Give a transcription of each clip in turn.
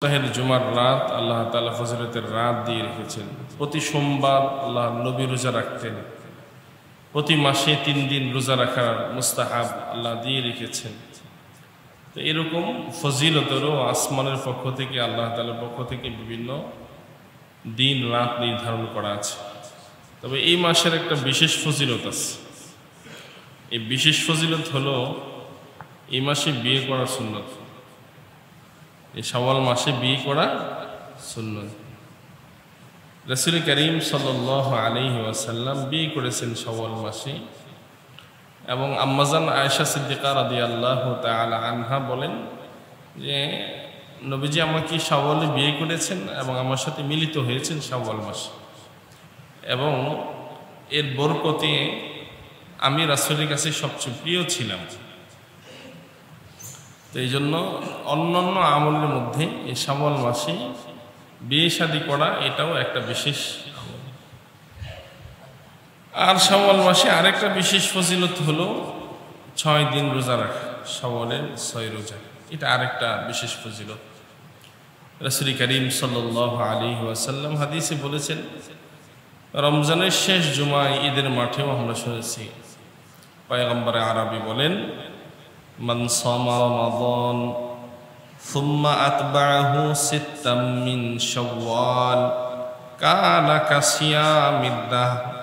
সপ্তাহের জুমার রাত আল্লাহ তাআলা ফজিলতের রাত দিয়ে রেখেছেন। প্রতি সোমবার আল্লাহ নবী রোজা রাখতেন। প্রতি মাসে 3 দিন রোজা রাখার মুস্তাহাব আল্লাহ দিয়ে রেখেছেন। তো এরকম ফজিলতেরও আসমানের পক্ষ থেকে, আল্লাহ তাআলার পক্ষ থেকে বিভিন্ন দিন রাত নির্ধারণ করা আছে। তবে এই মাসের একটা বিশেষ ফজিলত আছে। এই বিশেষ ফজিলত হলো এই মাসে বিয়ে করা সুন্নত। এই শাওয়াল মাসে বিয়ে করা সুন্নত। রাসূল করিম সাল্লাল্লাহু আলাইহি ওয়াসাল্লাম বিয়ে করেছেন শাওয়াল মাসে। এবং আম্মাজান আয়েশা সিদ্দিকা রাদিয়াল্লাহু তাআলা আনহা বলেন যে নবীজি আমাকে শাওয়ালে বিয়ে করেছেন এবং আমার সাথে মিলিত হয়েছেন শাওয়াল মাসে, এবং এর বরকতে আমি রাসূলের কাছে সবচেয়ে প্রিয় ছিলাম। তো এই জন্য অন্যান্য আমলের মধ্যে এই শাওয়াল মাসে বিয়ে শাদী করা এটাও একটা বিশেষ আমল। আর শাওয়াল মাসে আরেকটা বিশেষ ফজিলত হলো 6 দিন রোজা রাখা, শাওয়ালের 6 রোজা, এটা আরেকটা বিশেষ ফজিলত। রাসূল করিম সাল্লাল্লাহু আলাইহি ওয়াসাল্লাম হাদিসে বলেছেন, রমজানের শেষ জুমায় ঈদের মাঠেও আমরা শুনেছি পয়গম্বরে আরবি বলেন, মান সামা রমাদান সুম্মা আতবাআহু সিত্তাম মিন শাওয়াল কানা কাসিয়ামিদ দাহর।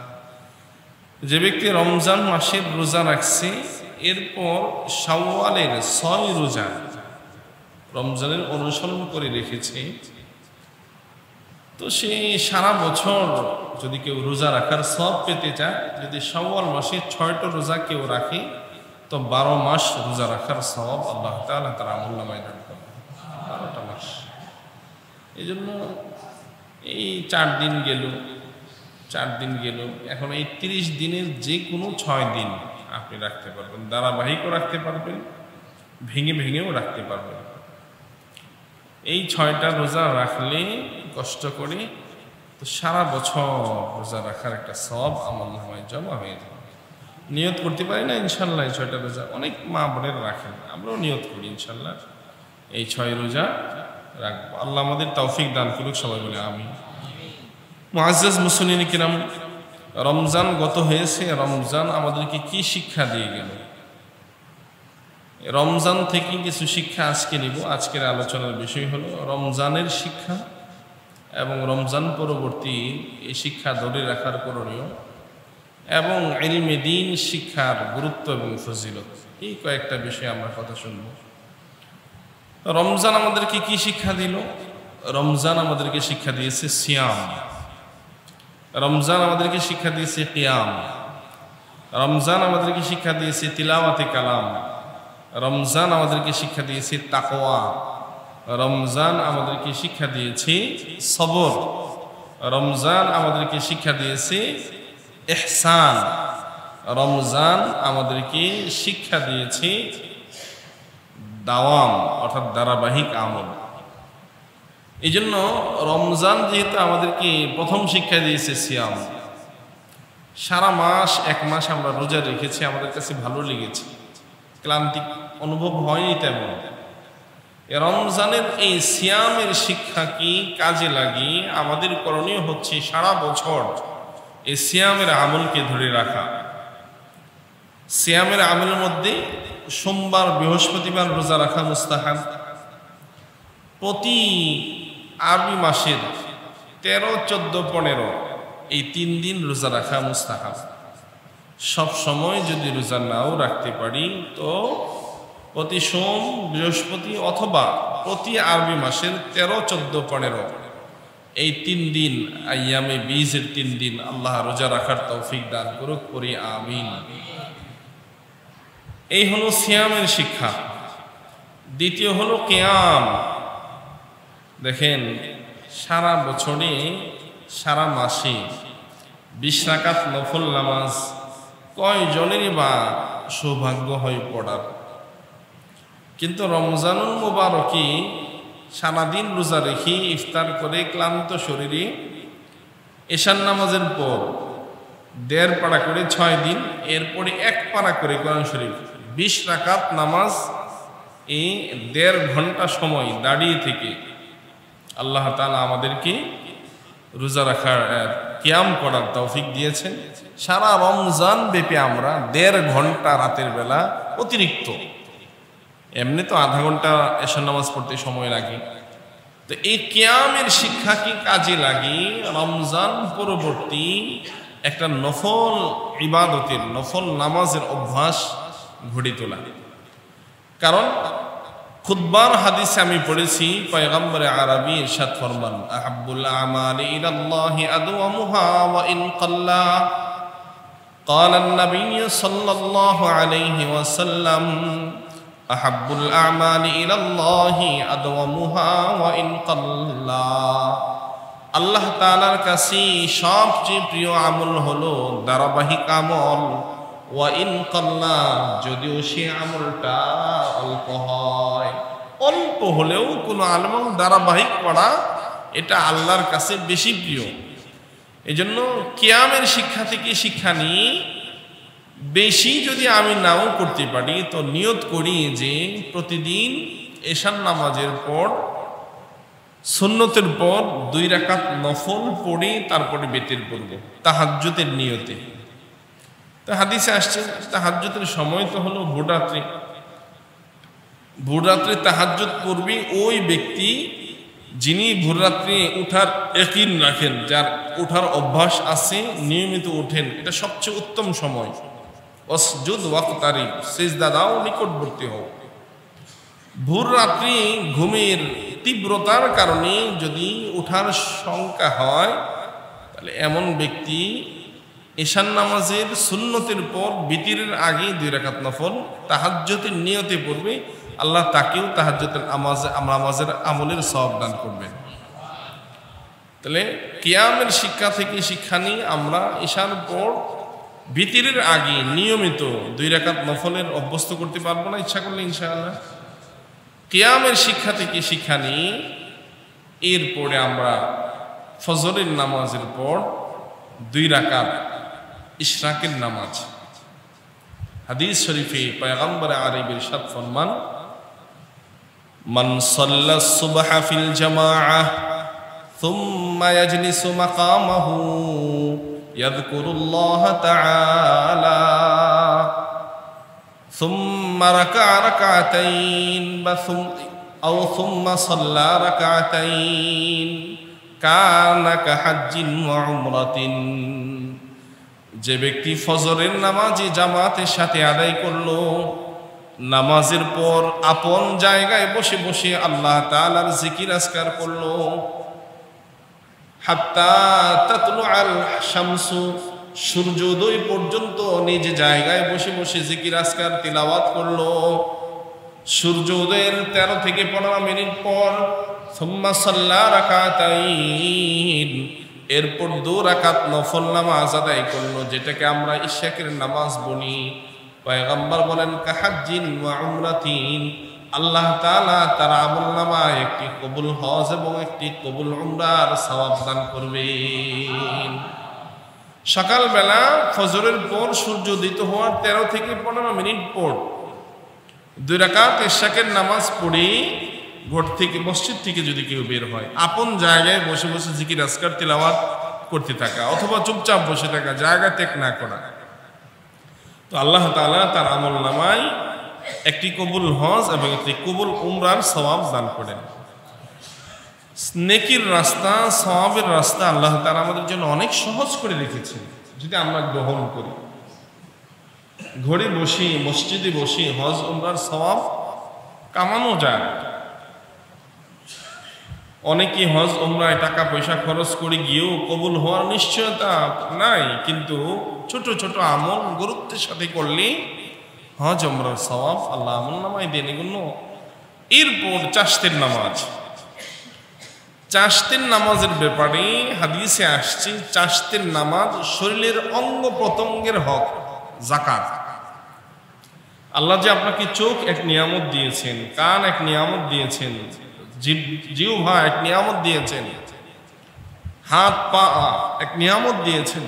যে ব্যক্তি রমজান মাসের রোজা রাখছে, এরপর শাওয়ালের 6 রোজা রমজানের অনুসরণ করে রেখেছে, তো সে সারা বছর যদি কেউ রোজা রাখার সওয়াব পেতে চায়, যদি শাওয়াল মাসে 6টা রোজা কেউ রাখে, তো 12 মাস রোজা রাখার সওয়াব আল্লাহ তাআলা তার আমলনামায় দান করবেন। 12টা মাস। এই জন্য এই 4 দিন গেল, এখন এই 30 দিনের যে কোনো 6 দিন আপনি রাখতে পারবেন, ধারাবাহিকও রাখতে পারবেন, ভেঙেও রাখতে পারবেন। এই 6টা রোজা রাখলে কষ্ট করে তো সারা বছর রোজা রাখার একটা সওয়াব আমলনামায় জমা হয়ে যাবে। নিয়ত করতে পারি না ইনশাল্লাহ এই 6টা রোজা, অনেক মা বোনেরা রাখেন, আমরাও নিয়ত করি ইনশাল্লাহ এই 6 রোজা রাখবো। আল্লাহ আমাদের তৌফিক দান করুক, সবাই বলে আমিন। মুআজ্জাজ মুসলিমিন কিরাম, রমজান গত হয়েছে, রমজান আমাদেরকে কি শিক্ষা দিয়ে গেল? রমজান থেকে কিছু শিক্ষা আজকে নিব। আজকের আলোচনার বিষয় হলো রমজানের শিক্ষা এবং রমজান পরবর্তী এই শিক্ষা ধরে রাখার করণীয় এবং ইলমে দ্বীন শিক্ষার গুরুত্ব এবং ফজিলত। এই কয়েকটা বিষয়ে আমরা কথা শুনব। রমজান আমাদেরকে কি শিক্ষা দিল? রমজান আমাদেরকে শিক্ষা দিয়েছে সিয়াম, রমজান আমাদেরকে শিক্ষা দিয়েছে কিয়াম, রমজান আমাদেরকে শিক্ষা দিয়েছে তিলাওয়াতে কালাম, রমজান আমাদেরকে শিক্ষা দিয়েছে তাকওয়া, রমজান আমাদেরকে শিক্ষা দিয়েছে সবর, রমজান আমাদেরকে শিক্ষা দিয়েছে ইহসান, রমজান আমাদেরকে শিক্ষা দিয়েছে দাওয়াম অর্থাৎ ধারাবাহিক আমল। এই জন্য রমজান যেহেতু আমাদেরকে প্রথম শিক্ষা দিয়েছে সিয়াম, সারা মাস 1 মাস আমরা রোজা রেখেছি, আমাদের কাছে ভালো লেগেছে, ক্লান্তি অনুভব হয়নি তেমন। রমজানের এই সিয়ামের শিক্ষাকে কাজে লাগিয়ে আমাদের করণীয় হচ্ছে সারা বছর এই সিয়ামের আমলকে ধরে রাখা। সিয়ামের আমলের মধ্যে সোমবার বৃহস্পতিবার রোজা রাখা মুস্তাহাব। প্রতি আরবি মাসের 13, 14, 15 এই 3 দিন রোজা রাখা মুস্তাহাব। সব সময় যদি রোজা নাও রাখতে পারি তো প্রতি সোম বৃহস্পতি অথবা প্রতি আরবি মাসের 13, 14, 15 এই 3 দিন আইয়ামে বীজের 3 দিন আল্লাহ রোজা রাখার তৌফিক দান করুক, করি আমিন। এই হলো সিয়ামের শিক্ষা। দ্বিতীয় হলো কিয়াম। দেখেন সারা বছরে সারা মাসে 20 রাকাত নফল নামাজ কয়জনেরই বা সৌভাগ্য হয় পড়ার? কিন্তু রমজানুল মুবারকে সারাদিন রোজা রেখে ইফতার করে ক্লান্ত শরীরে এশার নামাজের পর 1.5 পারা করে 6 দিন, এরপরে 1 পারা করে কোরআন শরীফ, 20 রাকাত নামাজ এই 1.5 ঘন্টা সময় দাঁড়িয়ে থেকে আল্লাহ তাআলা আমাদেরকে রোজা রাখার কিয়াম করার তৌফিক দিয়েছেন। সারা রমজান ব্যাপী আমরা 1.5 ঘন্টা রাতের বেলা অতিরিক্ত, এমনি তো আধা ঘন্টা এশার নামাজ পড়তে সময় লাগে, তো এই কিয়ামের শিক্ষাকে কাজে লাগিয়ে রমজান পরবর্তী একটা নফল ইবাদতের, নফল নামাজের অভ্যাস গড়ে তোলা। কারণ খুতবার হাদিসে আমি পড়েছি, পয়গম্বরে আরবি ইরশাদ ফরমান, আহাব্বুল আমালি ইলাল্লাহি আদওয়ামুহা ওয়া ইন কাল্লা। قال النبي صلى الله عليه وسلم أحب الأعمال إلى الله أدومها وإن قل। আল্লাহ তাআলার কাছে সবচেয়ে প্রিয় আমল হলো ধারাবাহিক আমল, ওয়া ইন কাল্লা, যদিও সে আমলটা অল্প হয়। অল্প হলেও কোনো আমল ধারাবাহিক করা এটা আল্লাহর কাছে বেশি প্রিয়। এজন্য কিয়ামের শিক্ষা থেকে শিক্ষা নিয়ে বেশি যদি আমি নাও করতে পারি, তো নিয়ত করি যে প্রতিদিন এশার নামাজের পর সুন্নতের পর 2 রাকাত নফল পড়ে তারপরে বেতের পড়ব তাহাজ্জুদের নিয়তে। তো হাদিসে আসছে তাহাজ্জুদের সময় তো হলো ভোররাত্রি। ভোররাত্রে তাহাজ্জুদ পড়বি ওই ব্যক্তি যিনি ভোররাত্রে উঠার ইয়াকিন রাখেন, যার উঠার অভ্যাস আছে, নিয়মিত ওঠেন, এটা সবচেয়ে উত্তম সময়। ওয়াসজুদ ওয়াকতারিব, সিজদা দাও, নিকটবর্তী হও। ভোররাত্রি ঘুমের তীব্রতার কারণে যদি উঠার শঙ্কা হয়, তাহলে এমন ব্যক্তি এশার নামাজের সুন্নতের পর বিতিরের আগে 2 রাকাত নফল তাহাজ্জুদের নিয়তে পড়বে। আল্লাহ তাকেও তাহাজ্জুদের নামাজের আমলের সওয়াব দান করবেন। তাহলে কিয়ামের শিক্ষা থেকে শিক্ষা নিয়ে আমরা এশার পর বিতিরের আগে নিয়মিত 2 রাকাত নফলের অভ্যস্ত করতে পারবো না ইচ্ছা করলে ইনশাআল্লাহ। কিয়ামের শিক্ষা থেকে শিক্ষা নিয়ে এরপরে আমরা ফজরের নামাজের পর 2 রাকাত ইশরাকের নামাজ। হাদিস শরীফে পয়গম্বর আরবি ইরশাদ ফরমান, মান সাল্লা সুবহা ফিল জামাআহ সুম্মা ইয়াজলিসু মাকামাহু ইয়াযকুরুল্লাহ তাআলা সুম্মা রাকা'a রাকা'তাইন সুম্মা সাল্লা রাকা'তাইন কানা কাহাজ্জিন ওয়া উমরাতিন। যে ব্যক্তি ফজরের নামাজে জামাতের সাথে আদায় করলো, নামাজের পর আপন জায়গায় বসে বসে আল্লাহ তাআলার জিকির আজকার করলো, হাত্তা তাতলুআল শামসু, সূর্যোদয় পর্যন্ত নিজ জায়গায় বসে বসে জিকির আজকার তিলাওয়াত করলো, সূর্যোদয়ের 13 থেকে 15 মিনিট পর সুম্মা সাল্লা রাকা'তাইন, এরপর 2 রাকাত নফল নামাজ আদায় করলো, যেটাকে আমরা ইশাকের নামাজ বলি। পয়গম্বর বলেন কাহাজ্জিন ওয়া উমরাতিন, আল্লাহ তাআলা তার আমলনামায় একটি কবুল হজ এবং একটি কবুল উমরার সওয়াব দান করবেন। সকালবেলা ফজরের পর সূর্য উদিত হওয়ার 13 থেকে 15 মিনিট পর 2 রাকাত ইশাকের নামাজ পড়ে ঘর থেকে, মসজিদ থেকে যদি কেউ বের হয়, আপন জায়গায় বসে বসে জিকির আজকার তিলাওয়াত করতে থাকা, অথবা চুপচাপ বসে থাকা, জায়গা ত্যাগ না করা, তো আল্লাহ তাআলা তার আমলনামায় একটি কবুল হজ এবং একটি কবুল উমরার সওয়াব দান করেন। নেকির রাস্তা, সওয়াবের রাস্তা আল্লাহ তাআলা আমাদের জন্য অনেক সহজ করে রেখেছেন, যদি আমরা গ্রহণ করি। ঘরে বসে, মসজিদে বসে হজ উমরার সওয়াব কামানো যায়। অনেকে হজ উমরায় টাকা পয়সা খরচ করে গিয়েও কবুল হওয়ার নিশ্চয়তা নাই, কিন্তু ছোট ছোট আমল গুরুত্বের সাথে করলে হজ উমরার সওয়াব আল্লাহ আমলনামায় দেন এগুলো। এরপর চাশতের নামাজ। চাশতের নামাজের ব্যাপারে হাদিসে আসছে, চাশতের নামাজ শরীরের অঙ্গ প্রত্যঙ্গের হক, যাকাত। আল্লাহ যে আপনাকে চোখ এক নিয়ামত দিয়েছেন, কান এক নিয়ামত দিয়েছেন, জিহ্বা এক নিয়ামত দিয়েছেন, হাত পা এক নিয়ামত দিয়েছেন,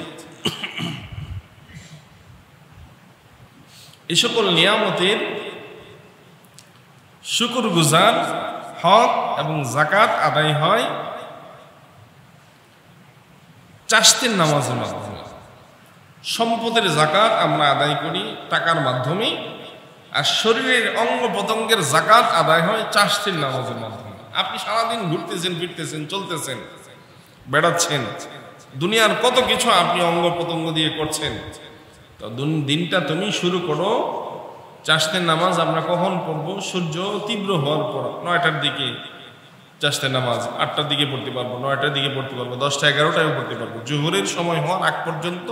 এই সকল নিয়ামতের শুকরগুজার হক এবং যাকাত আদায় হয় চাষতের নামাজের মাধ্যমে। সম্পদের যাকাত আমরা আদায় করি টাকার মাধ্যমে, আর শরীরের অঙ্গ প্রত্যঙ্গের যাকাত আদায় হয় চাষতের নামাজের মাধ্যমে। আপনি সারাদিন ঘুরতেছেন, ফিরতেছেন, চলতেছেন, বেড়াচ্ছেন, দুনিয়ার কত কিছু আপনি অঙ্গ প্রত্যঙ্গ দিয়ে করছেন। তো দিনটা তুমি শুরু করো চাষতের নামাজ। আমরা কখন পড়বো? সূর্য তীব্র হওয়ার পর 9টার দিকে চাষতের নামাজ, 8টার দিকে পড়তে পারবো, 9টার দিকে পড়তে পারবো, 10টা 11টায় পড়তে পারবো। জোহরের সময় হওয়ার আগ পর্যন্ত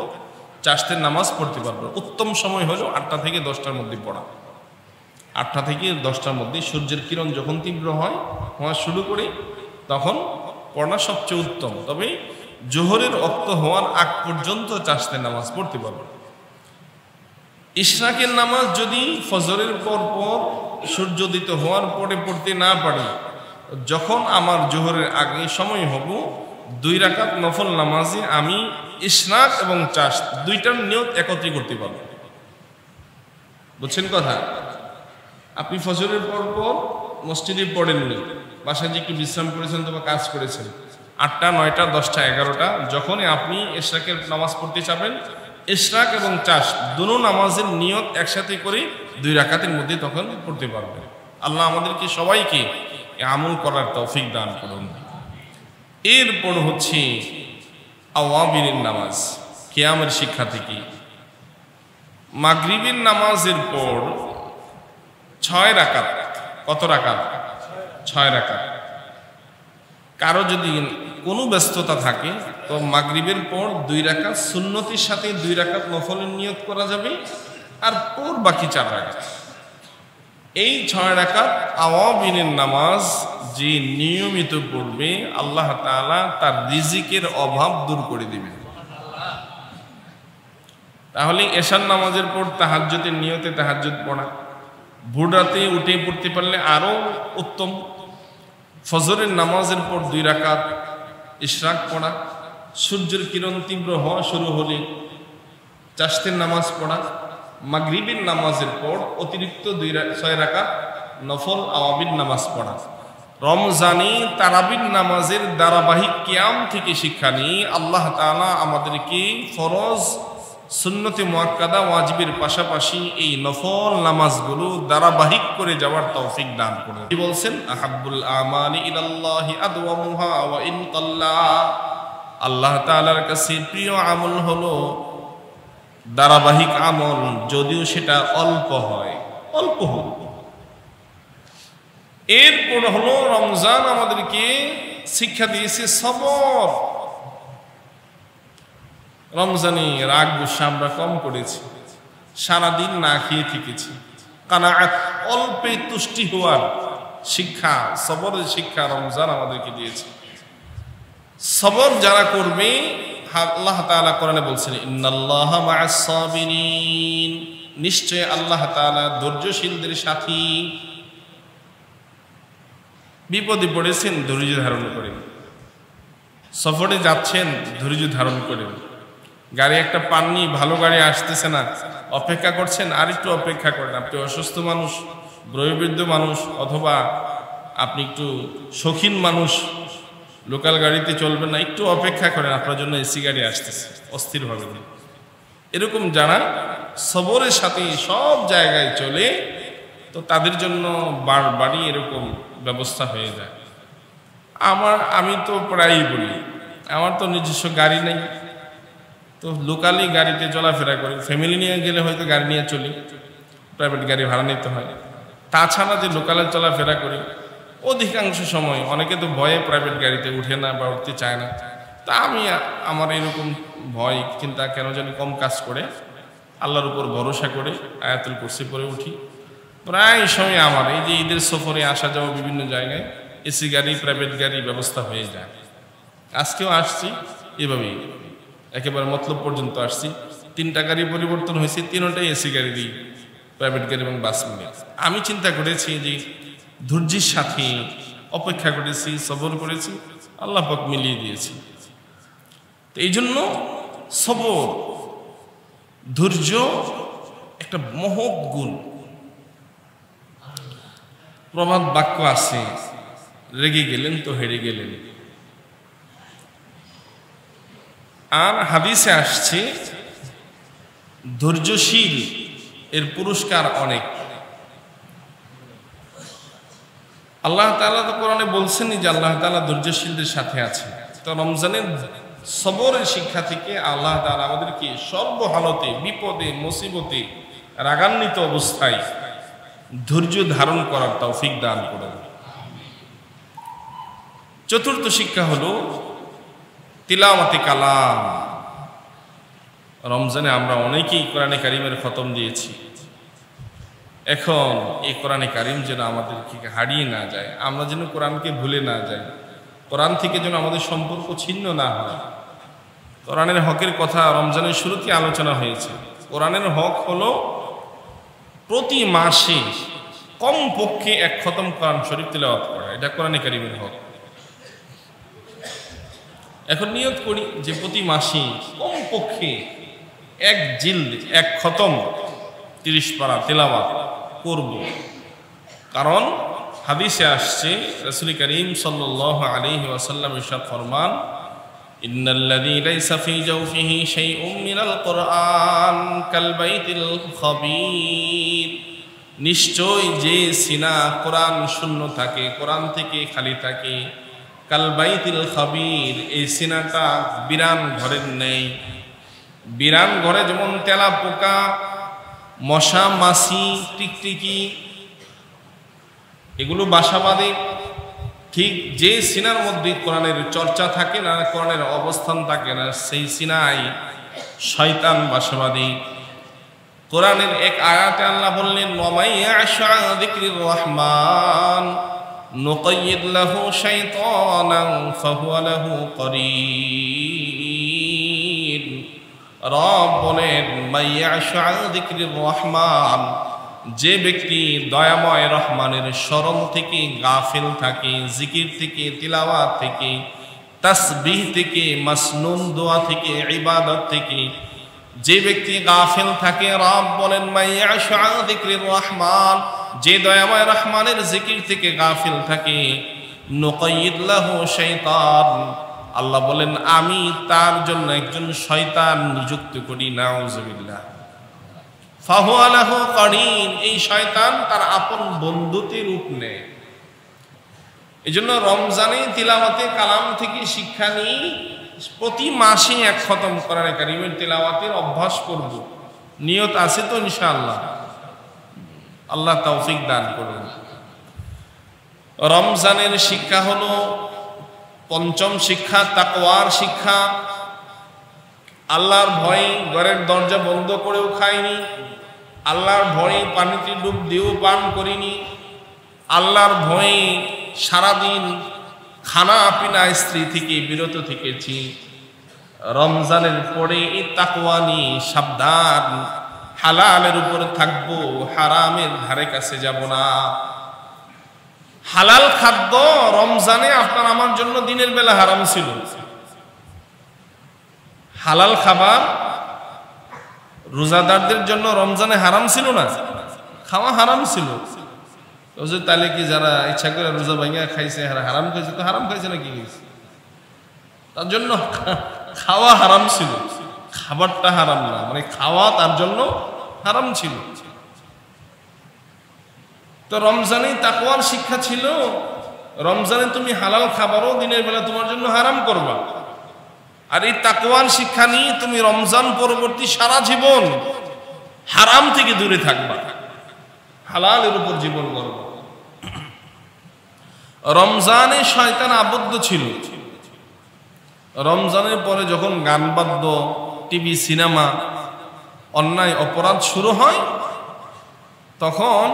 চাষতের নামাজ পড়তে পারবো। উত্তম সময় হলো 8টা থেকে 10টার মধ্যে পড়া। 8টা থেকে 10টার মধ্যে সূর্যের কিরণ যখন তীব্র হওয়া শুরু করে তখন পড়া সবচেয়ে উত্তম। তবে জোহরের ওয়াক্ত হওয়ার আগ পর্যন্ত চাষতের নামাজ পড়তে পারবো। ইশরাকের নামাজ যদি ফজরের পর সূর্যোদিত হওয়ার পরে পড়তে না পারি, যখন আমার জোহরের আগে সময় হব 2 রাকাত নফল নামাজে আমি ইশরাক এবং চাষ দুইটার নিয়ত একত্রে করতে পারবো। বুঝছেন কথা? আপনি ফজরের পর মসজিদে পড়েননি, বাসায় যে একটু বিশ্রাম করেছেন অথবা কাজ করেছেন, 8টা 9টা 10টা 11টা যখনই আপনি ইশরাকের নামাজ পড়তে চাবেন, ইশরাক এবং চাষ দুটো নামাজের নিয়ত একসাথে করে 2 রাকাতের মধ্যে তখন পড়তে পারবেন। আল্লাহ আমাদেরকে সবাইকে আমল করার তৌফিক দান করুন। এরপর হচ্ছে আওয়াবিরের নামাজ, কিয়ামের শিক্ষা থেকে। মাগরিবের নামাজের পর 6 রাকাত। কত রাকাত? 6 রাকাত। কারো যদি কোনো ব্যস্ততা থাকে তো মাগরিবের পর 2 রাকাত সুন্নতির সাথে 2 রাকাত নফলের নিয়ত করা যাবে, আর পর বাকি 4 রাকাত। এই 6 রাকাত আওয়াবিনের নামাজ যে নিয়মিত পড়বে, আল্লাহ তাআলা তার রিজিকের অভাব দূর করে দিবেন। তাহলে এশার নামাজের পর তাহাজ্জুদের নিয়তে তাহাজ্জুদ পড়া, ভোর রাতে উঠে পড়তে পারলে আরো উত্তম। ফজরের নামাজের পর 2 রাকাত ইশরাক পড়া, সূর্যের কিরণ তীব্র হওয়া শুরু হলে চাষতের নামাজ পড়া, মাগরিবের নামাজের পর অতিরিক্ত 6 রাকাত নফল আওয়াবির নামাজ পড়া। রমজানি তারাবির নামাজের ধারাবাহিক কিয়াম থেকে শিক্ষা নিয়ে আল্লাহ তাআলা আমাদেরকে ফরজ, সুন্নতে মুআক্কাদা, ওয়াজিবের পাশাপাশি এই নফল নামাজগুলো ধারাবাহিক করে যাওয়ার তৌফিক দান করুন। কি বলছেন? আহাব্বুল আমালি ইলাল্লাহি আদওয়ামুহা ওয়া ইন কাল্লা। আল্লাহ তাআলার কাছে প্রিয় আমল হলো ধারাবাহিক আমল, যদিও সেটা অল্প হয়, অল্প হোক। এরপর হলো রমজান আমাদেরকে শিক্ষা দিয়েছে সবর। রমজানে রাগ গুসা আমরা কম করেছি, সারাদিন না খেয়ে থেকেছি। কানাআত, অল্পে তুষ্টি হওয়ার শিক্ষা, সবরের শিক্ষা রমজান আমাদেরকে দিয়েছে। সবর যারা করবে, আল্লাহ তাআলা কোরআনে বলছেন ইন্নাল্লাহা মা'আস সাবিরিন, নিশ্চয় আল্লাহ তাআলা ধৈর্যশীলদের সাথী। বিপদে পড়েছেন, ধৈর্য ধারণ করেন। সফরে যাচ্ছেন, ধৈর্য ধারণ করেন। গাড়ি একটা পাননি, ভালো গাড়ি আসতেছে না, অপেক্ষা করছেন, আর একটু অপেক্ষা করেন। আপনি অসুস্থ মানুষ, বয়োবৃদ্ধ মানুষ, অথবা আপনি একটু শৌখিন মানুষ, লোকাল গাড়িতে চলবেন না, একটু অপেক্ষা করেন, আপনার জন্য এসি গাড়ি আসতেছে, অস্থির হবে না। এরকম যারা সবরের সাথে সব জায়গায় চলে, তো তাদের জন্য বাড়ি এরকম ব্যবস্থা হয়ে যায়। আমি তো প্রায়ই বলি, আমার তো নিজস্ব গাড়ি নেই, তো লোকালি গাড়িতে চলাফেরা করি। ফ্যামিলি নিয়ে গেলে হয়তো গাড়ি নিয়ে চলি, প্রাইভেট গাড়ি ভাড়া নিতে হয়। তাছাড়া যে লোকালে চলাফেরা করি, অধিকাংশ সময় অনেকে তো ভয়ে প্রাইভেট গাড়িতে উঠে না বা উঠতে চায় না। তা আমার এরকম ভয় চিন্তা কেন জানি কম কাজ করে, আল্লাহর উপর ভরসা করে আয়াতুল কুরসি পড়ে উঠি। প্রায় সময় আমার এই যে ঈদের সফরে আসা যাওয়া বিভিন্ন জায়গায় এসি গাড়ি, প্রাইভেট গাড়ি ব্যবস্থা হয়ে যায়। আজকেও আসছি এভাবেই, একেবারে মতলব পর্যন্ত আসছি। 3টা গাড়ি পরিবর্তন হয়েছে, 3টাই এসি গাড়ি, প্রাইভেট গাড়ি এবং বাস মিলে। আমি চিন্তা করেছি যে ধৈর্যের সাথে অপেক্ষা করেছি, সবর করেছি, আল্লাহ পাক মিলিয়ে দিয়েছি। তো এই জন্য সবর, ধৈর্য একটা মহৎ গুণ। প্রবাদ বাক্য আছে, রেগে গেলেন তো হেরে গেলেন। আর হাদিসে আসছে ধৈর্যশীল এর পুরস্কার অনেক। আল্লাহ তাআলা তো কোরআনে বলছেনই যে আল্লাহ তাআলা ধৈর্যশীলদের সাথে আছেন। তো রমজানের সবরের শিক্ষা থেকে আল্লাহ তাআলা আমাদেরকে সর্বহালতে, বিপদে, মুসিবতে, রাগান্বিত অবস্থায় ধৈর্য ধারণ করার তৌফিক দান করুন। চতুর্থ শিক্ষা হলো তিলাওয়াতে কালাম। রমজানে আমরা অনেকেই কোরআনে কারিমের খতম দিয়েছি। এখন এই কোরআনে কারিম যেন আমাদেরকে হারিয়ে না যায়, আমরা যেন কোরআনকে ভুলে না যাই, কোরআন থেকে যেন আমাদের সম্পর্ক ছিন্ন না হয়। কোরআনের হকের কথা রমজানের শুরুতে আলোচনা হয়েছে। কোরআনের হক হলো প্রতি মাসে কমপক্ষে এক খতম কোরআন শরীফ তিলাওয়াত করা, এটা কোরআনে কারিমের হক। এখন নিয়ত করি যে প্রতি মাসে কমপক্ষে এক জিলদ, এক খতম 30 পারা তেলাওয়াত করব। কারণ হাদিসে আসছে রাসূল করিম সাল্লাল্লাহু আলাইহি ওয়াসাল্লাম ইরশাদ ফরমান, ইন্নাল্লাযী লাইসা ফী জাওফিহি শাইউম মিনাল কুরআন কাল বাইতিল খাবীর। নিশ্চয় যে সিনা কোরআন শূন্য থাকে, কোরআন থেকে খালি থাকে, কাল বাইতিল খাবীর, এই সিনাটা বিরান ঘরের নেই। বিরান ঘরে যেমন তেলা পোকা, মশা, মাছি, টিকটিকি এগুলো বাসা বাঁধে, ঠিক যে সিনার মধ্যে কোরআনের চর্চা থাকে না, কোরআনের অবস্থান থাকে না, সেই সিনায় শয়তান বাসা বাঁধে। কোরআনের এক আয়াতে আল্লাহ বললেন, ওয়ামাই ইয়াশা আন যিকরির রহমান নুকাইয়িদ লাহু শাইতানান ফাহুয়া লাহু করিন। রব বলেন, মাইয়াশা আন যিকরির রহমান, যে ব্যক্তি দয়াময় রহমানের স্মরণ থেকে গাফিল থাকে, জিকির থেকে, তিলাওয়াত থেকে, তাসবিহ থেকে, মাসনুন দোয়া থেকে, ইবাদত থেকে যে ব্যক্তি গাফিল থাকে, রব বলেন মাইয়াশা আন যিকরির রহমান, যে দয়াময় রহমানের জিকির থেকে গাফিল থাকে, নুকাইয়িদ লাহু শাইতান, আল্লাহ বলেন আমি তার জন্য একজন শয়তান নিযুক্ত করি। নাউযুবিল্লাহ। ফাহুয়া লাহু করিন, এই শয়তান তার আপন বন্ধুতে রূপ নেয়। এজন্য রমজানে তিলাওয়াতে কালাম থেকে শিক্ষা নিই, প্রতি মাসে এক খতম কোরআনে কারিমের তিলাওয়াতের অভ্যাস করব। নিয়ত আছে তো ইনশাআল্লাহ? আল্লাহ তৌফিক দান করুন। রমজানের শিক্ষা হলো পঞ্চম শিক্ষা, তাকওয়ার শিক্ষা। আল্লাহর ভয়ে ঘরের দরজা বন্ধ করেও খাইনি, আল্লাহর ভয়ে পানিতে ডুব দিয়েও পান করিনি, আল্লাহর ভয়ে সারাদিন খানা পিনা স্ত্রী থেকে বিরত থেকেছি। রমজানের পরে এই তাকওয়া নিয়ে সাবধান, হালালের উপরে থাকবো, হারামের ধারে কাছে যাব না। হালাল খাদ্য রমজানে আপনার আমার জন্য দিনের বেলা হারাম ছিল। হালাল খাবার রোজাদারদের জন্য রমজানে হারাম ছিল না, খাওয়া হারাম ছিল। তাহলে কি যারা ইচ্ছা করে রোজা ভাঙা খাইছে হারাম খাইছে? তো হারাম খাইছে না কি খাইছে? তার জন্য খাওয়া হারাম ছিল, খাবারটা হারাম না, মানে খাওয়া তার জন্য হারাম ছিল। তো রমজানে তাকওয়ার শিক্ষা ছিল, রমজানে তুমি হালাল খাবারও দিনের বেলা তোমার জন্য হারাম করবা। আর এই তাকওয়ার শিক্ষা নিয়ে তুমি রমজান পরবর্তী সারা জীবন হারাম থেকে দূরে থাকবা, হালালের উপর জীবন গড়বা। রমজানে শয়তান আবদ্ধ ছিল। রমজানের পরে যখন গান বাদ্য, টিভি, সিনেমা, অন্যায় অপরাধ শুরু হয়, তখন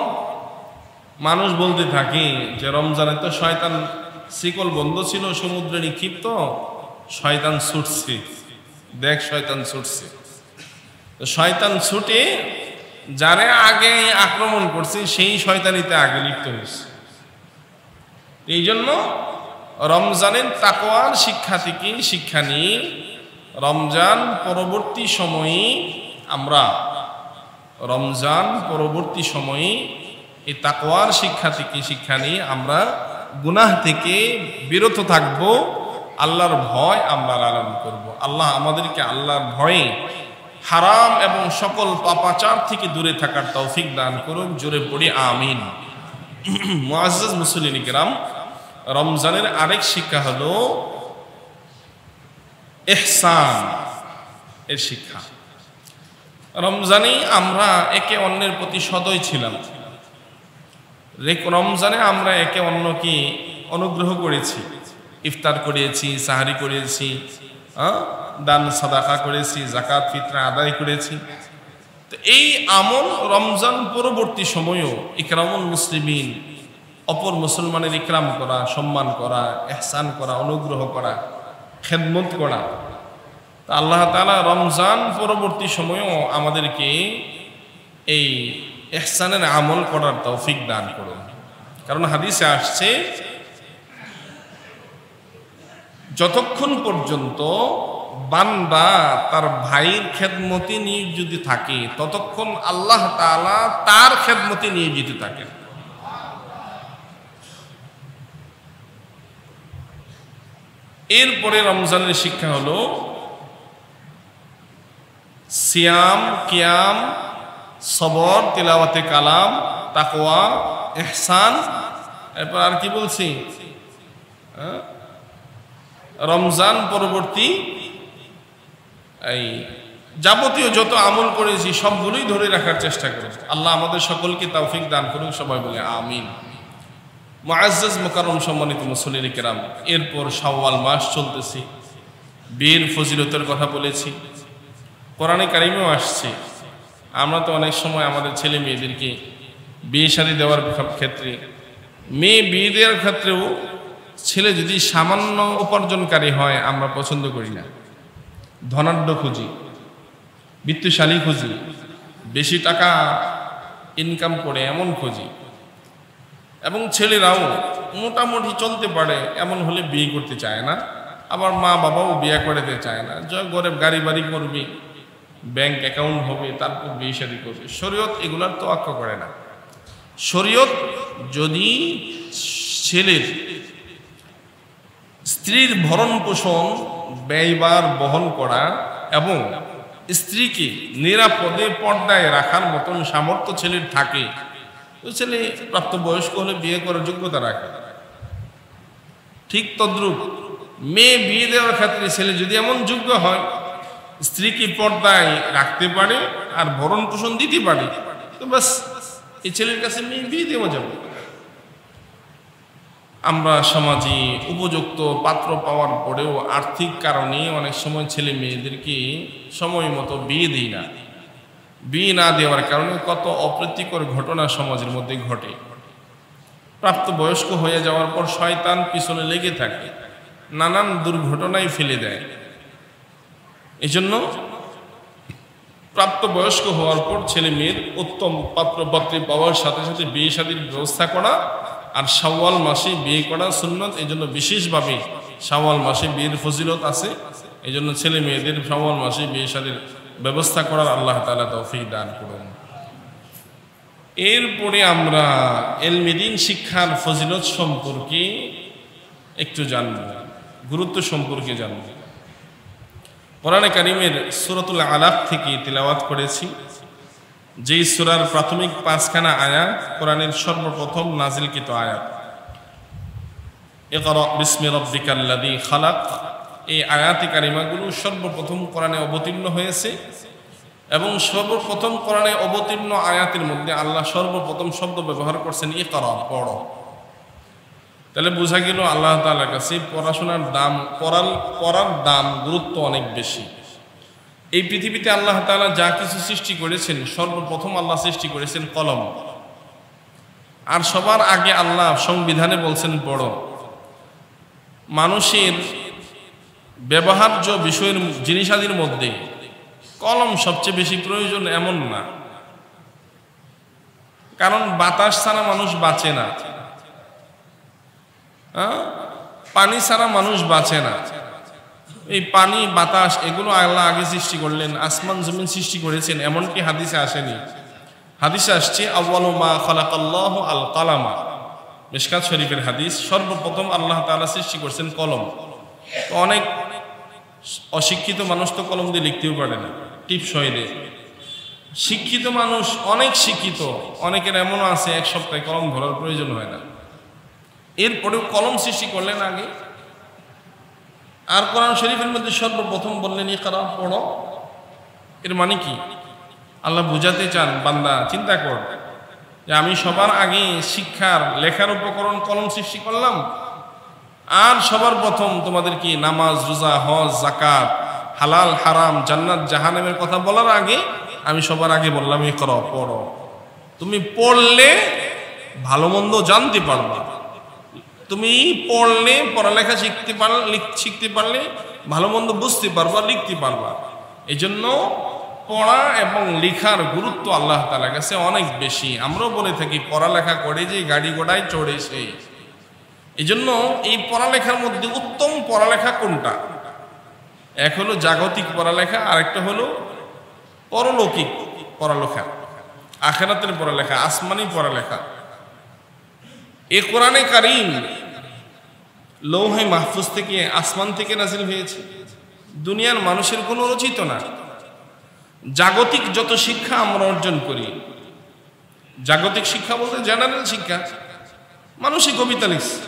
মানুষ বলতে থাকে যে রমজানে তো শয়তান শিকল বন্ধ ছিল, সমুদ্রে নিক্ষিপ্ত, শয়তান ছুটছে, দেখ শয়তান ছুটছে। তো শয়তান ছুটে যারা আগে আক্রমণ করছে সেই শয়তানিতে আগে লিপ্ত হয়েছে। এই জন্য রমজানের তাকওয়ার শিক্ষা থেকে শিক্ষা নিয়ে রমজান পরবর্তী সময়ে আমরা এই তাকওয়ার শিক্ষা থেকে শিক্ষা নিয়ে আমরা গুনাহ থেকে বিরত থাকব, আল্লাহর ভয় আমরা লালন করব। আল্লাহ আমাদেরকে আল্লাহর ভয়ে হারাম এবং সকল পাপাচার থেকে দূরে থাকার তৌফিক দান করুন। জোরে পড়ি আমিন। মুআজ্জাজ মুসলিম কিরাম, রমজানের আরেক শিক্ষা হলো ইহসান এর শিক্ষা। রমজানে আমরা একে অন্যের প্রতি সদয় ছিলাম। রমজানে আমরা একে অন্যকে অনুগ্রহ করেছি, ইফতার করিয়েছি, সাহারি করিয়েছি, দান সাদাকা করেছি, যাকাত ফিতরা আদায় করেছি। তো এই আমল রমজান পরবর্তী সময়ও ইকরামুল মুসলিমিন, অপর মুসলমানের ইকরাম করা, সম্মান করা, ইহসান করা, অনুগ্রহ করা, খেদমত করা। তা আল্লাহ তাআলা রমজান পরবর্তী সময়ও আমাদেরকে এই ইহসানের আমল করার তৌফিক দান করুন। কারণ হাদিসে আসছে, যতক্ষণ পর্যন্ত বান্দা তার ভাইয়ের খেদমতে নিয়োজিত থাকে ততক্ষণ আল্লাহ তাআলা তার খেদমতে নিয়োজিত থাকেন। এরপরে রমজানের শিক্ষা হলো সিয়াম, কিয়াম, সবর, তিলাওয়াতে কালাম, তাকওয়া, ইহসান। এরপর আর কি বলছি, রমজান পরবর্তী এই যাবতীয় যত আমল করেছি সবগুলোই ধরে রাখার চেষ্টা করেছি। আল্লাহ আমাদের সকলকে তৌফিক দান করুন, সবাই বলে আমিন। মুআজ্জাজ মুকাররম সম্মানিত মুসল্লিন কিরাম, এরপর শাওয়াল মাস চলতেছি, বিয়ের ফজিলতের কথা বলেছি, কোরআনে কারিমেও আসছে। আমরা তো অনেক সময় আমাদের ছেলে মেয়েদেরকে বিয়ে শাদী দেওয়ার ক্ষেত্রে, মেয়ে বিয়ে দেওয়ার ক্ষেত্রেও ছেলে যদি সামান্য উপার্জনকারী হয় আমরা পছন্দ করি না, ধনাঢ্য খুঁজি, বিত্তশালী খুঁজি, বেশি টাকা ইনকাম করে এমন খুঁজি। এবং ছেলেরাও মোটামুটি চলতে পারে এমন হলে বিয়ে করতে চায় না, আবার মা বাবাও বিয়ে করতে চায় না। গরিব গাড়ি বাড়ি করবে, ব্যাংক অ্যাকাউন্ট হবে, তারপর বিয়ে শাদী করবে। শরীয়ত এগুলার তোয়াক্কা করে না। শরীয়ত যদি ছেলের স্ত্রীর ভরণ পোষণ ব্যয়ভার বহন করা এবং স্ত্রীকে নিরাপদে পর্দায় রাখার মতন সামর্থ্য ছেলের থাকে, ওই ছেলে প্রাপ্তবয়স্ক হলে বিয়ে করার যোগ্যতা রাখে। ঠিক তদ্রূপ মেয়ে বিয়ে দেওয়ার ক্ষেত্রে ছেলে যদি এমন যোগ্য হয়, স্ত্রীকে পর্দায় রাখতে পারে আর ভরণ পোষণ দিতে পারে, তো বাস এই ছেলের কাছে মেয়ে বিয়ে দেওয়া যাবে। আমরা সমাজে উপযুক্ত পাত্র পাওয়ার পরেও আর্থিক কারণে অনেক সময় ছেলে মেয়েদেরকে সময় মতো বিয়ে দিই না। বিয়ে না দেওয়ার কারণে কত অপ্রীতিকর ঘটনা সমাজের মধ্যে ঘটে। প্রাপ্তবয়স্ক হয়ে যাওয়ার পর শয়তান পিছনে লেগে থাকে, নানান দুর্ঘটনায় ফেলে দেয়। এই জন্য প্রাপ্তবয়স্ক হওয়ার পর ছেলে মেয়ের উত্তম পাত্রপাত্রী পাওয়ার সাথে সাথে বিয়ে শাদীর ব্যবস্থা করা আর শাওয়াল মাসে বিয়ে করা সুন্নত। এই জন্য বিশেষভাবে শাওয়াল মাসে বিয়ের ফজিলত আছে। এই জন্য ছেলে মেয়েদের শাওয়াল মাসে বিয়ে শাদীর ব্যবস্থা করার আল্লাহ তাআলা তৌফিক দান করুন। এরপরে আমরা ইলমে দ্বীন শিক্ষার ফজিলত সম্পর্কে একটু জানব, গুরুত্ব সম্পর্কে জানব। কোরআনে কারিমের সূরাতুল আলাক থেকে তিলাওয়াত করেছি, যেই সূরার প্রাথমিক 5খানা আয়াত কোরআনের সর্বপ্রথম নাজিলকৃত আয়াত। ইকরা বিসমি রাব্বিকাল্লাযী খালাক, এই আয়াতে কারিমাগুলো সর্বপ্রথম কোরআনে অবতীর্ণ হয়েছে এবং সর্বপ্রথম কোরআনে অবতীর্ণ আয়াতের মধ্যে আল্লাহ সর্বপ্রথম শব্দ ব্যবহার করছেন ইকরা, পড়ো। তাহলে বোঝা গেল আল্লাহ তাআলার কাছে পড়াশোনার দাম, পড়ার দাম, গুরুত্ব অনেক বেশি। এই পৃথিবীতে আল্লাহ তাআলা যা কিছু সৃষ্টি করেছেন, সর্বপ্রথম আল্লাহ সৃষ্টি করেছেন কলম। আর সবার আগে আল্লাহ সংবিধানে বলছেন পড়ো। মানুষের ব্যবহার্য বিষয়ের জিনিসাদির মধ্যে কলম সবচেয়ে বেশি প্রয়োজন এমন না, কারণ বাতাস ছাড়া মানুষ বাঁচে না, পানি ছাড়া মানুষ বাঁচে না। এই পানি বাতাস এগুলো আল্লাহ আগে সৃষ্টি করলেন, আসমান জমিন সৃষ্টি করেছেন, এমনকি হাদিসে আসেনি। হাদিসে আসছে আউয়ালু মা খালাকাল্লাহু আল কালামা, মিশকাত শরীফের হাদিস, সর্বপ্রথম আল্লাহ তাআলা সৃষ্টি করছেন কলম। তো অনেক অশিক্ষিত মানুষ তো কলম দিয়ে লিখতেও পারে না, টিপ সহিদে। শিক্ষিত মানুষ অনেক শিক্ষিত, অনেকের এমনও আছে এক সপ্তাহে কলম ধরার প্রয়োজন হয় না, এরপরেও কলম সৃষ্টি করলেন আগে। আর কোরআন শরীফের মধ্যে সর্বপ্রথম বললেন ইকরা, পড়ো। এর মানে কি? আল্লাহ বুঝাতে চান, বান্দা চিন্তা কর যে আমি সবার আগে শিক্ষার লেখার উপকরণ কলম সৃষ্টি করলাম, আর সবার প্রথম তোমাদের কি নামাজ, রোজা, হজ, যাকাত, হালাল হারাম, জান্নাত জাহান্নামের কথা বলার আগে আমি সবার আগে বললাম ইকরা, পড়ো। তুমি পড়লে ভালো মন্দ জানতে পারবা, তুমি পড়লে পড়ালেখা শিখতে পারলে ভালো মন্দ বুঝতে পারবা, লিখতে পারবা। এই জন্য পড়া এবং লেখার গুরুত্ব আল্লাহ তাআলার কাছে অনেক বেশি। আমরাও বলে থাকি পড়ালেখা করে যে গাড়ি ঘোড়ায় চড়ে সেই। এই জন্য এই পড়ালেখার মধ্যে উত্তম পড়ালেখা কোনটা? এক হলো জাগতিক পড়ালেখা, আরেকটা হলো পরলৌকিক পড়ালেখা, আখিরাতের পড়ালেখা, আসমানি পড়ালেখা। এই কোরআনে কারীম লৌহে মাহফুজ থেকে, আসমান থেকে নাজিল হয়েছে, দুনিয়ার মানুষের কোনো রচিত না। জাগতিক যত শিক্ষা আমরা অর্জন করি, জাগতিক শিক্ষা বলতে জেনারেল শিক্ষা, মানুষই কবিতা লিখছে,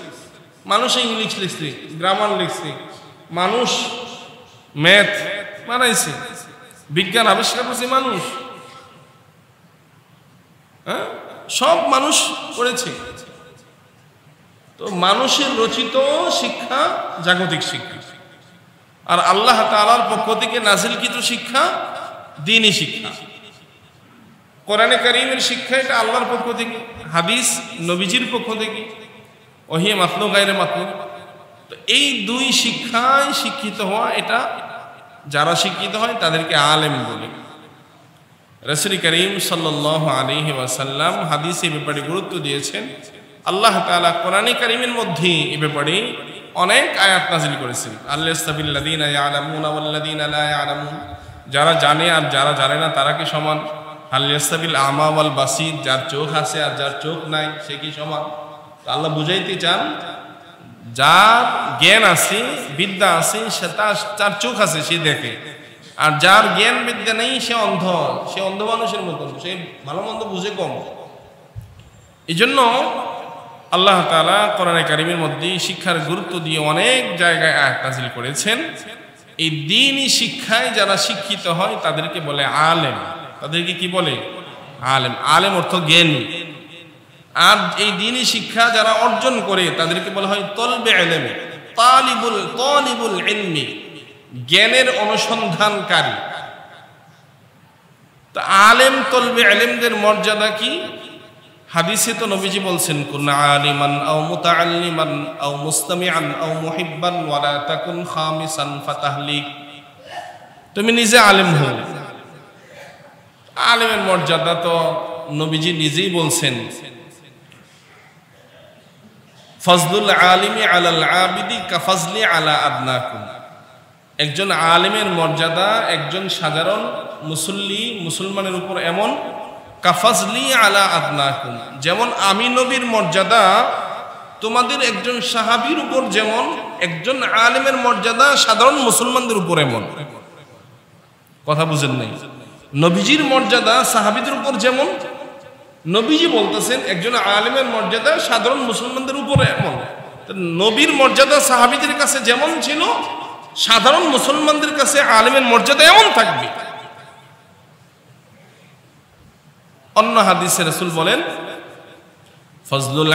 মানুষই ইংলিশ লিখছে, গ্রামার লিখছে, মানুষ ম্যাথ বানাইছে, বিজ্ঞান আবিষ্কার করছে মানুষ, হ্যাঁ, সব মানুষ করেছে। তো মানুষের রচিত শিক্ষা জাগতিক শিক্ষা, আর আল্লাহ তাআলার পক্ষ থেকে নাজিলকৃত শিক্ষা দ্বীনি শিক্ষা। কোরআনে কারীমের শিক্ষা এটা আল্লাহর পক্ষ থেকে, হাদিস নবীজির পক্ষ থেকে, ওহী মাতলু গায়রে মাতলু। তো এই দুই শিক্ষায় শিক্ষিত হওয়া, এটা যারা শিক্ষিত হয় তাদেরকে আলেম বলে। রাসূল করিম সাল্লাল্লাহু আলাইহি ওয়াসাল্লাম হাদিসে এই ব্যাপারে গুরুত্ব দিয়েছেন। আল্লাহ তাআলা কোরআনে কারীমের মধ্যে এই ব্যাপারে অনেক আয়াত নাজিল করেছেন। আল্লাযীনা ইয়ালামুনা ওয়াল্লাযীনা লা ইয়ালামুন, যারা জানে আর যারা জানে না তারা কি সমান? হাল ইয়াস্তাবিল আমা ওয়াল বাসীর, যার চোখ আছে আর যার চোখ নাই সে কি সমান? আল্লাহ বুঝাইতে চান যার জ্ঞান আছে, বিদ্যা আছে, সে তার চোখ আছে, সে দেখে, আর যার জ্ঞান বিদ্যা নেই সে অন্ধ, সে অন্ধ মানুষের মতন, সে ভালো মন্দ বুঝে কম। এই জন্য আল্লাহ তাআলা কোরআনে কারীমের মধ্যে শিক্ষার গুরুত্ব দিয়ে অনেক জায়গায় আয়াত নাযিল করেছেন। এই দ্বীনি শিক্ষায় যারা শিক্ষিত হয় তাদেরকে বলে আলেম। তাদেরকে কি বলে? আলেম। আলেম অর্থ জ্ঞানী। আর এই দ্বীনি শিক্ষা যারা অর্জন করে তাদেরকে বলা হয় তলবে ইলম, তালিবুল ইলমি, জ্ঞানের অনুসন্ধানকারী। তো আলেম তলবে ইলমদের মর্যাদা কি? হাদিসে তো নবীজি বলছেন কুন আলিমান আও মুতাআল্লিমান আও মুস্তামিআন আও মুহিব্বান ওয়ালা তাকুন খামিসান ফাতাহলিক। তুমি নিজে আলেম হও। আলেমের মর্যাদা তো নবীজি নিজেই বলছেন, ফজলুল আলিমি আলাল আবিদি কাফজলি আলা আদনাকুম। একজন আলেমের মর্যাদা একজন সাধারণ মুসলমানের উপর এমন, কাফজলি আলা আদনাকুম, যেমন আমি নবীর মর্যাদা তোমাদের একজন সাহাবীর উপর যেমন, একজন আলেমের মর্যাদা সাধারণ মুসলমানদের উপর এমন। কথা বুঝেন নাই? নবীজির মর্যাদা সাহাবীদের উপর যেমন, নবীজি বলতেছেন একজন আলেমের মর্যাদা সাধারণ মুসলমানদের উপরে এমন। নবীর মর্যাদা সাহাবীদের কাছে যেমন ছিল, সাধারণ মুসলমানদের কাছে আলেমের মর্যাদা এমন থাকবে। অন্য হাদিসে রাসূল বলেন ফজলুল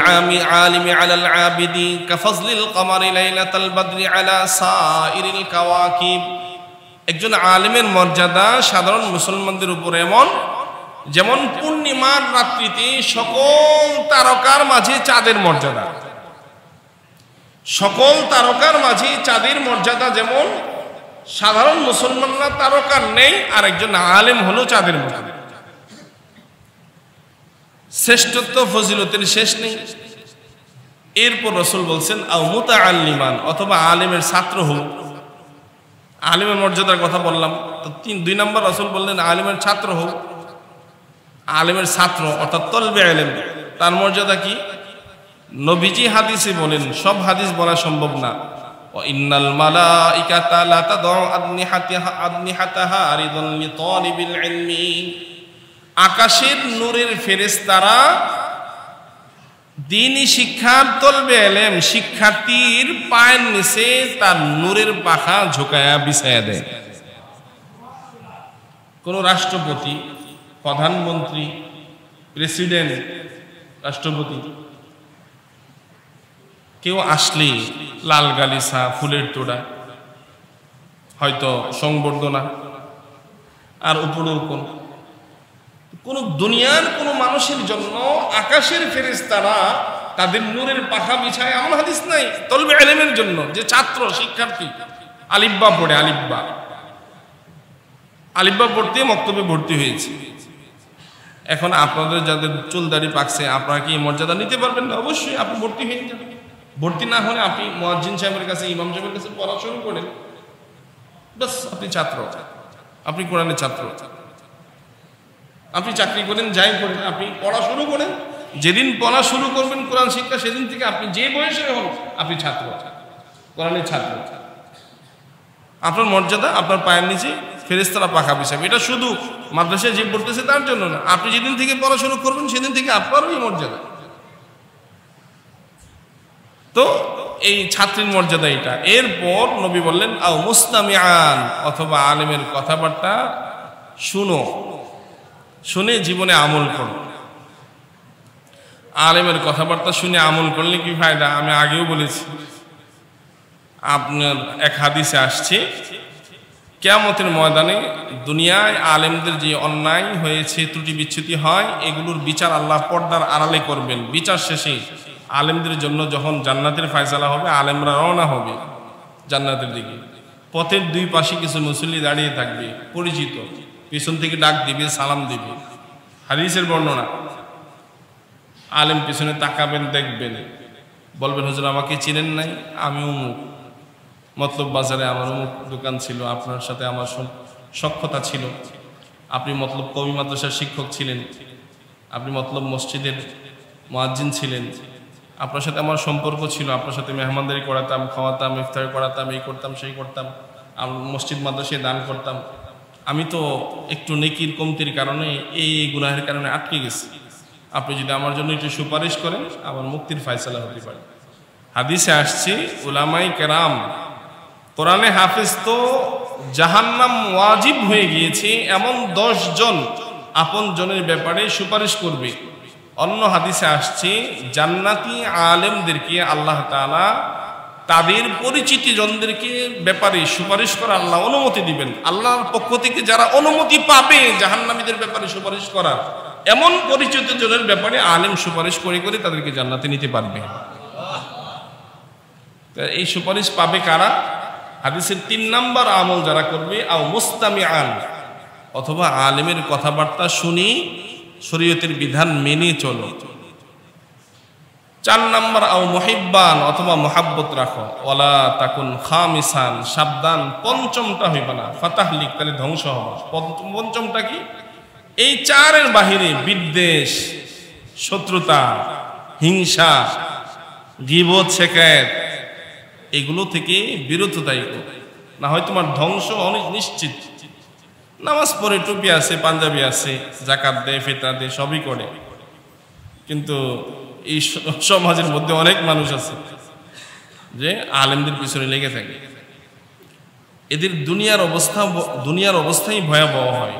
আলিমি আলাল আবিদি কাফজলিল কমারি লাইলাতাল বদরি আলা সাইরিল কাওয়াকিব। একজন আলেমের মর্যাদা সাধারণ মুসলমানদের উপর এমন, যেমন পূর্ণিমার রাত্রিতে সকল তারকার মাঝে চাঁদের মর্যাদা। সকল তারকার মাঝে চাঁদের মর্যাদা যেমন, সাধারণ মুসলমানরা তারকার নেই, আর একজন আলেম হলো চাঁদের মতো। শ্রেষ্ঠত্ব ফজিলতের শেষ নেই। এরপর রাসূল বলছেন আও মুতাআল্লিমান, অথবা আলেমের ছাত্র হোক। আলেমের মর্যাদার কথা বললাম, তো 2 নম্বর রাসূল বললেন আলেমের ছাত্র হোক। আলেমের ছাত্র অর্থাৎ তলবে ইলম, তার মর্যাদা কি? নবীজি হাদিসে বলেন, সব হাদিস বলা সম্ভব না। ইন্নাল মালাইকাতা লা তাদউ আদনিহাতাহা রিদান লিতালিবিল ইলমি, আকাশের নূরের ফেরেশতারা দ্বীনি শিক্ষার তলবে এলেম শিক্ষার্থীর পায়ের নিচে তার নূরের পাখা ঝুঁকায়া বিছায়া দেয়। কোন রাষ্ট্রপতি, প্রধানমন্ত্রী, প্রেসিডেন্ট, রাষ্ট্রপতি কেউ আসলে লাল গালিচা, ফুলের তোড়া, হয়তো সংবর্ধনা, আর উপরেও কোন দুনিয়ার কোন মানুষের জন্য আকাশের ফেরেশতারা তাদের নূরের পাখা বিছায়, এমন হাদিস নাই। তলবে ইলমের জন্য যে ছাত্র শিক্ষার্থী আলিফবা পড়ে, আলিফবা পড়তে মক্তবে ভর্তি হয়েছে। এখন আপনাদের যাদের চুল দাড়ি পাকছে, আপনারা কি মর্যাদা নিতে পারবেন না? অবশ্যই আপনি ভর্তি হয়ে যাবেন। ভর্তি না হলে আপনি মুয়াজ্জিন সাহেবের কাছে, ইমাম সাহেবের কাছে পড়া শুরু করেন, বাস আপনি ছাত্র, আপনি কোরআনের ছাত্র। আপনি চাকরি করেন, যাই করেন, আপনি পড়া শুরু করেন। যেদিন পড়া শুরু করবেন কোরআন শিক্ষা, সেদিন থেকে আপনি যে বয়সে হন আপনি ছাত্র, কোরআনের ছাত্র। আপনার মর্যাদা আপনার পায়ের নিচে ফেরেশতারা পাখা বিছাবে। এটা শুধু মাদ্রাসায় যে পড়তেছে তার জন্য না, আপনি যেদিন থেকে পড়া শুরু করবেন সেদিন থেকে আপনারও এই মর্যাদা। তো এই ছাত্রীর মর্যাদা এটা। এরপর নবী বললেন আও মুস্তামিআন, অথবা আলেমের কথাবার্তা শুনো, শুনে জীবনে আমল করো। আলেমের কথাবার্তা শুনে আমল করলে কি ফায়দা? আমি আগেও বলেছি, আপনার এক হাদিসে আসছে কিয়ামতের ময়দানে দুনিয়ায় আলেমদের যে অন্যায় হয়েছে, ত্রুটি বিচ্যুতি হয়, এগুলোর বিচার আল্লাহ পর্দার আড়ালে করবেন। বিচার শেষে আলেমদের জন্য যখন জান্নাতের ফয়সালা হবে, আলেমরা রওনা হবে জান্নাতের দিকে। পথের দুই পাশে কিছু মুসল্লি দাঁড়িয়ে থাকবে, পরিচিত, পিছন থেকে ডাক দিবে, সালাম দিবে। হাদিসের বর্ণনা, আলেম পিছনে তাকাবেন, দেখবেন, বলবেন হুজুর আমাকে চিনেন নাই? আমি অমুক, মতলব বাজারে আমার অমুক দোকান ছিল, আপনার সাথে আমার সখ্যতা ছিল, আপনি মতলব কওমি মাদ্রাসার শিক্ষক ছিলেন, আপনি মতলব মসজিদের মুয়াজ্জিন ছিলেন, আপনার সাথে আমার সম্পর্ক ছিল, আপনার সাথে মেহমানদারি করাতাম, খাওয়াতাম, ইফতার করাতাম, এই করতাম, সেই করতাম, মসজিদ মাদ্রাসায় দান করতাম। আমি তো একটু নেকির কমতির কারণে, এই গুনাহের কারণে আটকে গেছি। আপনি যদি আমার জন্য একটু সুপারিশ করেন, আমার মুক্তির ফয়সালা হতে পারে। হাদিসে আসছে উলামায়ে কেরাম, কোরআনে হাফেজ তো জাহান্নাম ওয়াজিব হয়ে গিয়েছে এমন 10 জন আপন জনের ব্যাপারে সুপারিশ করবে। অন্য হাদিসে আসছে জান্নাতি আলেমদেরকে আল্লাহ তাআলা তাদের পরিচিতি জনদেরকে ব্যাপারে সুপারিশ করা আল্লাহ অনুমতি দিবেন। আল্লাহর পক্ষ থেকে যারা অনুমতি পাবে জাহান্নামীদের ব্যাপারে সুপারিশ করার, এমন পরিচিত জনের ব্যাপারে আলেম সুপারিশ করে করে তাদেরকে জান্নাতে নিতে পারবে। এই সুপারিশ পাবে কারা? হাদিসের 3 নাম্বার আমল যারা করবে, আও মুস্তামিআন, অথবা আলেমের কথাবার্তা শুনি শরীয়তের বিধান মেনে চলো। 4 নাম্বার আও মুহিব্বান, অথবা মহাব্বত রাখো। ওয়ালা তাকুন খামিসান, সাবধান পঞ্চমটা হইবে না, ফাতাহলিক, তাহলে ধ্বংস হবে। পঞ্চমটা কি? এই 4-এর বাহিরে বিদ্বেষ, শত্রুতা, হিংসা, গীবত, শিকায়েত, এগুলো থেকে বিরত থাকো, না হয় তোমার ধ্বংস অনেক নিশ্চিত। নামাজ পড়ে, টুপি আছে, পাঞ্জাবি আছে, যাকাত দেয়, ফিতরা দেয়, সবই করে, কিন্তু এই সমাজের মধ্যে অনেক মানুষ আছে যে আলেমদের পিছনে লেগে থাকে। এদের দুনিয়ার অবস্থাই ভয়াবহ হয়।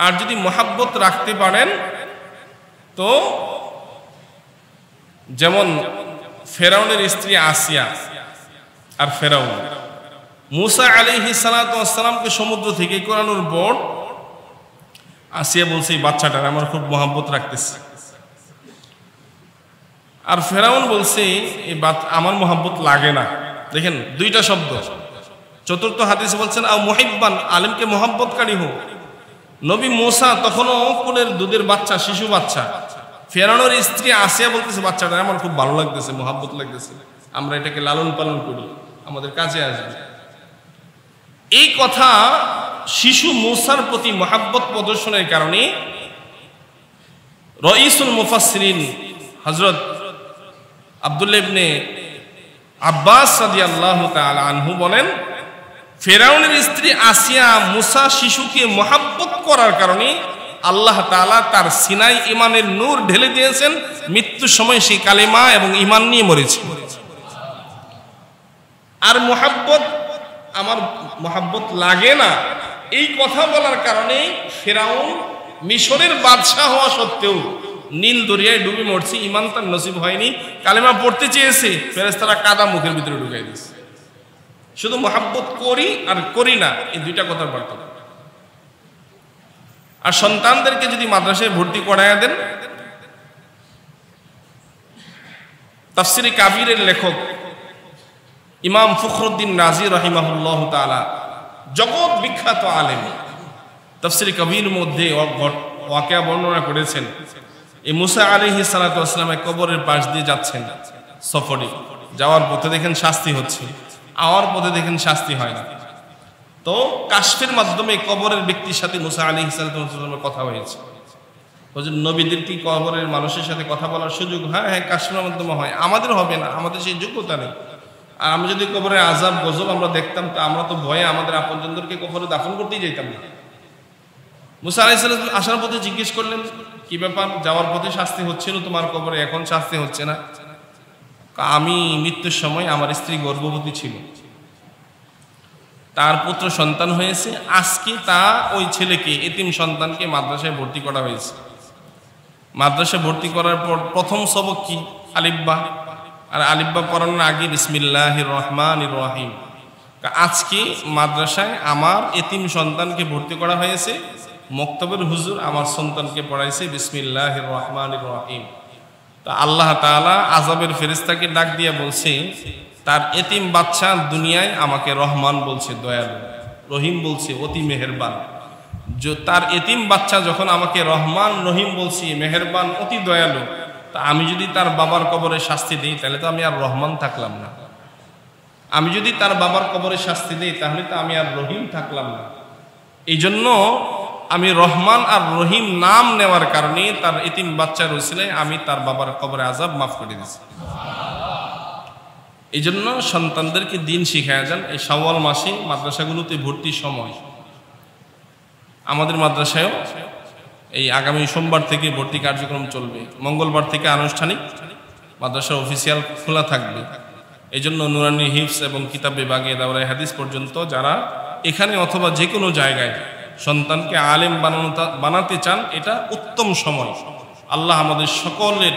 আর যদি মহাব্বত রাখতে পারেন, তো যেমন ফেরাউনের স্ত্রী আসিয়া আর ফেরাউন, মুসা আলাইহিস সালাতু ওয়াস সালামকে সমুদ্র থেকে কোরানোর পর আসিয়া বলছে এই বাচ্চাটার আমার খুব মহাব্বত রাখতেছে, আর ফেরাউন বলছে এই আমার মহাব্বত লাগে না। দেখেন 2টা শব্দ। চতুর্থ হাদিস বলছেন আও মুহিব্বান, আলেমকে মহাব্বতকারী হোক। নবী মুসা তখনও কোলের দুধের বাচ্চা, শিশু বাচ্চা। ফেরাউনের স্ত্রী আসিয়া বলতেছে বাচ্চাটা আমার খুব ভালো লাগতেছে, মহাব্বত লাগতেছে, আমরা এটাকে লালন পালন করি, আমাদের কাজে আসবে। এই কথা শিশু মুসার প্রতি মহাব্বত প্রদর্শনের কারণে রাইসুল মুফাসসিরিন হযরত আব্দুল্লাহ ইবনে আব্বাস রাদিয়াল্লাহু তাআলা আনহু বলেন, ফেরাউনের স্ত্রী আসিয়া মুসা শিশুকে মহাব্বত করার কারণে আল্লাহ তাআলা তার সিনায় ঈমানের নূর ঢেলে দিয়েছেন। মৃত্যুর সময় সেই কালেমা এবং ঈমান নিয়ে মরেছে। আর মহাব্বত, আমার মহাব্বত লাগে না, এই কথা বলার কারণে ফেরাউন মিশরের বাদশাহ হওয়া সত্ত্বেও নীল দরিয়ায় ডুবে মরছে, ঈমান তার নসিব হয়নি। কালেমা পড়তে চেয়েছে, ফেরেশতারা কাদা মুখের ভিতরে ঢুকাই দিয়েছে। শুধু মহাব্বত করি আর করি না, এই দুইটা কথার পার্থক্য। আর সন্তানদেরকে যদি মাদ্রাসায় ভর্তি করায়া দেন, তাফসিরে কাবীরের লেখক ইমাম ফখরুদ্দিন রাজি রাহিমাহুল্লাহ তাআলা, জগৎ বিখ্যাত আলেম, তাফসিরে কাবীর মধ্যে ওয়াকিয়া বর্ণনা করেছেন। এই মুসা আলাইহিস সালাতু ওয়াস সালামের কবরের পাশ দিয়ে যাচ্ছেন সফরে, যাওয়ার পথে দেখেন শাস্তি হচ্ছে, আওয়ার পথে দেখেন শাস্তি হয় না। তো কাশফের মাধ্যমে কবরের ব্যক্তির সাথে মুসা আলাইহিস সালাতু ওয়াস সালামের কথা হয়েছে। বলছেন, নবীদের কি কবরের মানুষের সাথে কথা বলার সুযোগ? হ্যাঁ হ্যাঁ, কাশফের মাধ্যমে হয়, আমাদের হবে না, আমাদের সেই যোগ্যতা নেই। আর আমি যদি কবরের আযাব গজব আমরা দেখতাম, তো আমরা তো ভয়ে আমাদের আপনজনদেরকে কবরে দাফন করতেই যেতাম না। মুসা আলাইহিস সালাম আসার পথে জিজ্ঞেস করলেন, কি ব্যাপার, যাওয়ার পথে শাস্তি হচ্ছিল তোমার কবরে, এখন শাস্তি হচ্ছে না? আমি মৃত্যুর সময় আমার স্ত্রী গর্ভবতী ছিল, তার পুত্র সন্তান হয়েছে, আজকে তা ওই ছেলেকে, এতিম সন্তানকে মাদ্রাসায় ভর্তি করা হয়েছে। মাদ্রাসায় ভর্তি করার পর প্রথম সবক কি? আলিফবা। আর আলিফবা পড়ানোর আগে বিসমিল্লাহির রহমানির রহিম। আজকে মাদ্রাসায় আমার এতিম সন্তানকে ভর্তি করা হয়েছে, মক্তবের হুজুর আমার সন্তানকে পড়াইছে বিসমিল্লাহির রহমানির রহিম। তা আল্লাহ তাআলা আযাবের ফেরেশতাকে ডাক দিয়া বলছে, তার এতিম বাচ্চা দুনিয়ায় আমাকে রহমান বলছে, দয়ালু, রহিম বলছে অতি মেহেরবান। তার এতিম বাচ্চা যখন আমাকে রহমান রহিম বলছি, মেহেরবান, অতি দয়ালু, তা আমি যদি তার বাবার কবরে শাস্তি দিই, তাহলে তো আমি আর রহমান থাকলাম না। আমি যদি তার বাবার কবরে শাস্তি দিই, তাহলে তো আমি আর রহিম থাকলাম না। এই জন্য আমি রহমান আর রহিম নাম নেওয়ার কারণে তার এতিম বাচ্চার উসিলায় আমি তার বাবার কবরে আযাব মাফ করে দিয়েছি। এই জন্য সন্তানদেরকে দিন শিখায়া যান। এই শাওয়াল মাসে মাদ্রাসাগুলোতে ভর্তির সময়, আমাদের মাদ্রাসায়ও এই আগামী সোমবার থেকে ভর্তি কার্যক্রম চলবে, মঙ্গলবার থেকে আনুষ্ঠানিক মাদ্রাসার অফিসিয়াল খোলা থাকবে। এই জন্য নুরানি হিফজ এবং কিতাব বিভাগে দাওরায়ে হাদিস পর্যন্ত যারা এখানে অথবা যে কোনো জায়গায় সন্তানকে আলেম বানাতে চান, এটা উত্তম সময়। আল্লাহ আমাদের সকলের